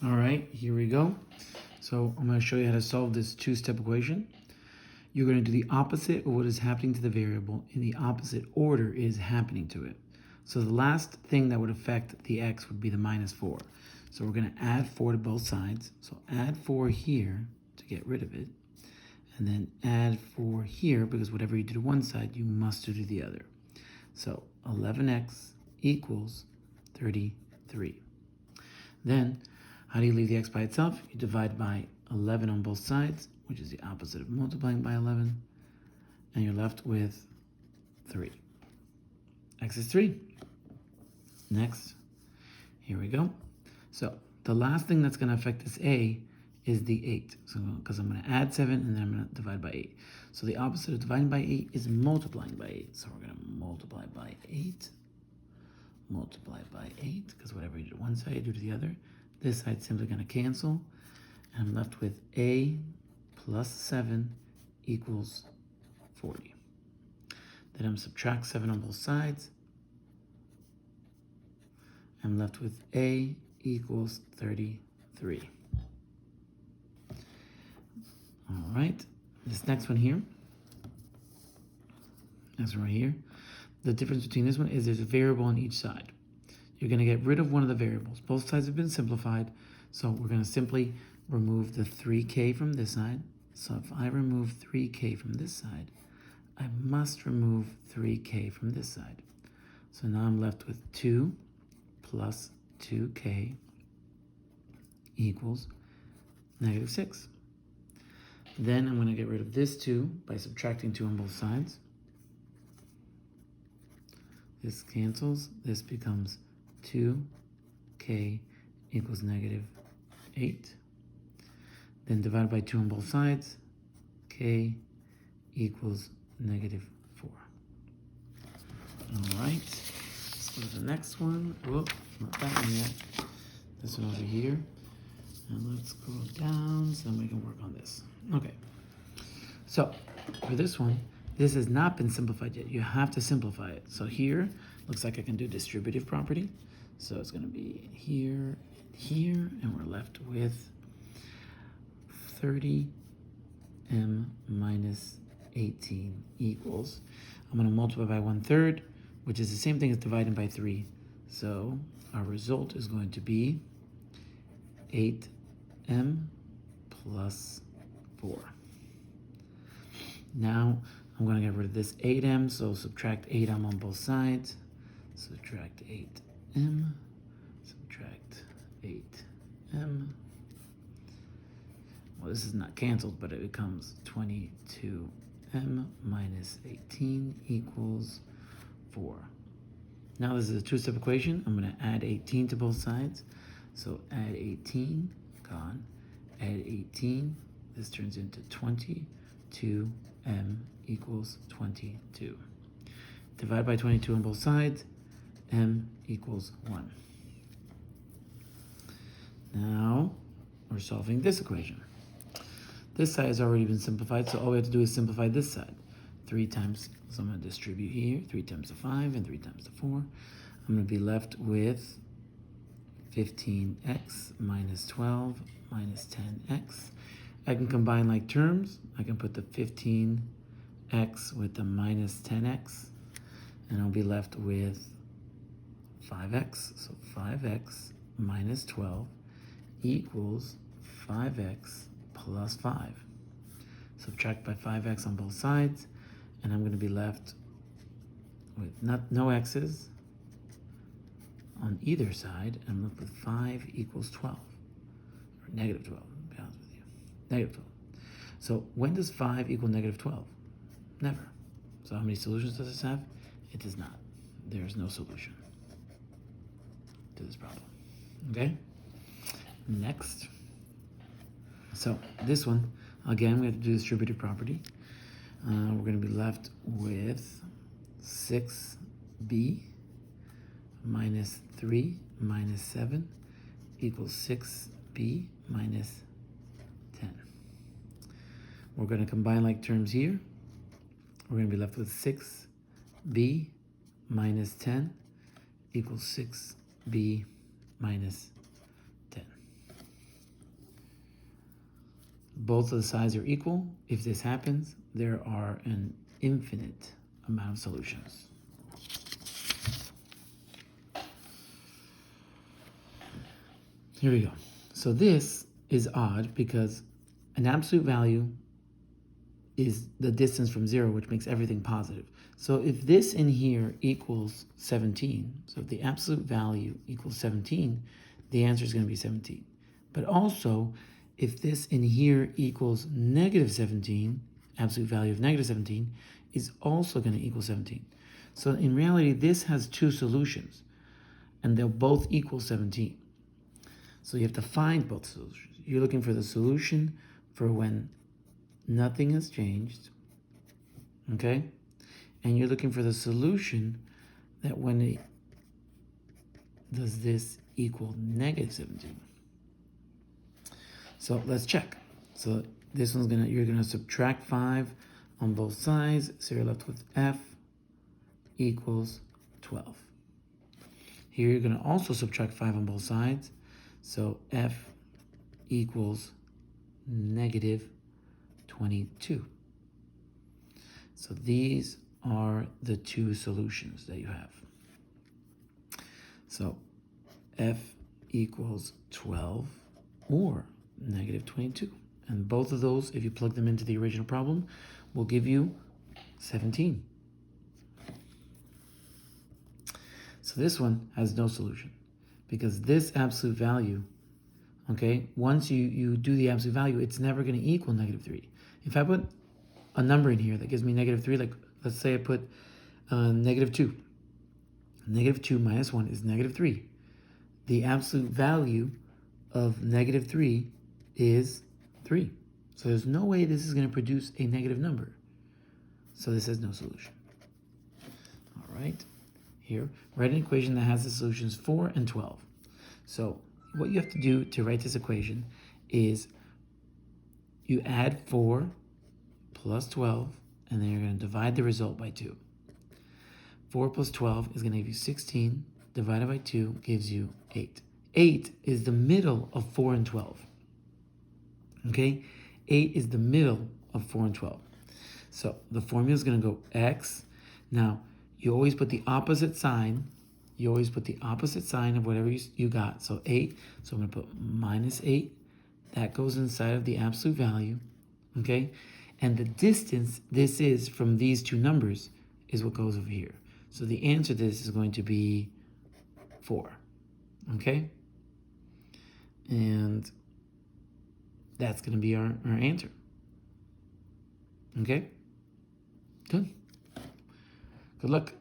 All right, here we go. So I'm going to show you how to solve this two-step equation. You're going to do the opposite of what is happening to the variable in the opposite order is happening to it. So the last thing that would affect the x would be the minus 4. So we're going to add 4 to both sides. So add 4 here to get rid of it. And then add 4 here because whatever you do to one side, you must do to the other. So 11x equals 33. Then, how do you leave the x by itself? You divide by 11 on both sides, which is the opposite of multiplying by 11, and you're left with 3. X is 3. Next, here we go. So the last thing that's going to affect this a is the 8. So because I'm going to add 7 and then I'm going to divide by 8. So the opposite of dividing by 8 is multiplying by 8. So we're going to multiply by 8. Multiply by 8, because whatever you do to one side, you do to the other. This side's simply going to cancel. And I'm left with a plus 7 equals 40. Then I'm subtract 7 on both sides. I'm left with a equals 33. All right, this next one here. Next one right here. The difference between this one is there's a variable on each side. You're going to get rid of one of the variables. Both sides have been simplified, so we're going to simply remove the 3k from this side. So if I remove 3k from this side, I must remove 3k from this side. So now I'm left with 2 plus 2k equals negative 6. Then I'm going to get rid of this 2 by subtracting 2 on both sides. This cancels. This becomes 2k equals negative 8. Then divide by 2 on both sides. K equals negative 4. All right. Let's go to the next one. Whoop, not that one yet. This one over here. And let's go down so then we can work on this. Okay. So for this one, this has not been simplified yet. You have to simplify it. So here, looks like I can do distributive property. So it's going to be here, here, and we're left with 30m minus 18 equals. I'm going to multiply by 1/3, which is the same thing as dividing by 3. So our result is going to be 8m plus 4. Now, I'm going to get rid of this 8m, so subtract 8m on both sides. Subtract 8m, subtract 8m. Well, this is not canceled, but it becomes 22m minus 18 equals 4. Now this is a two-step equation. I'm going to add 18 to both sides. So add 18, gone. Add 18, this turns into 22m equals 22. Divide by 22 on both sides, m equals 1. Now, we're solving this equation. This side has already been simplified, so all we have to do is simplify this side. 3 times, so I'm going to distribute here, 3 times the 5 and 3 times the 4. I'm going to be left with 15x minus 12 minus 10x. I can combine like terms. I can put the 15x with the minus 10x, and I'll be left with 5x. So 5x minus 12 equals 5x plus 5. Subtract by 5x on both sides, and I'm going to be left with no x's on either side. I'm left with 5 equals 12, or negative 12, to be honest with you. Negative 12. So when does 5 equal negative 12? Never. So how many solutions does this have? It does not. There is no solution to this problem. Okay? Next. So this one, again, we have to do distributive property. We're going to be left with 6b minus 3 minus 7 equals 6b minus 10. We're going to combine like terms here. We're going to be left with 6b minus 10 equals 6b minus 10. both of the sides are equal. If this happens, there are an infinite amount of solutions. Here we go. So this is odd because an absolute value is the distance from 0, which makes everything positive. So if this in here equals 17, so if the absolute value equals 17, the answer is going to be 17. But also, if this in here equals negative 17, absolute value of negative 17, is also going to equal 17. So in reality, this has two solutions, and they'll both equal 17. So you have to find both solutions. You're looking for the solution for when nothing has changed, okay? And you're looking for the solution that when it does this equal negative 17. So let's check. So this one's you're gonna subtract 5 on both sides, so you're left with f equals 12. Here you're gonna also subtract 5 on both sides, so f equals negative 22. So these are the two solutions that you have. So f equals 12 or negative 22. And both of those, if you plug them into the original problem, will give you 17. So this one has no solution because this absolute value, okay, once you do the absolute value, it's never going to equal negative 3. If I put a number in here that gives me negative 3, like let's say I put negative 2. Negative 2 minus 1 is negative 3. The absolute value of negative 3 is 3. So there's no way this is going to produce a negative number. So this has no solution. All right. Here, write an equation that has the solutions 4 and 12. So what you have to do to write this equation is you add 4 plus 12, and then you're going to divide the result by 2. 4 plus 12 is going to give you 16, divided by 2 gives you 8. 8 is the middle of 4 and 12. Okay? 8 is the middle of 4 and 12. So the formula is going to go x. Now, you always put the opposite sign. You always put the opposite sign of whatever you got. So 8, so I'm going to put minus 8. That goes inside of the absolute value. Okay? And the distance this is from these two numbers is what goes over here. So the answer to this is going to be 4. Okay? And that's going to be our answer. Okay? Good. Good luck.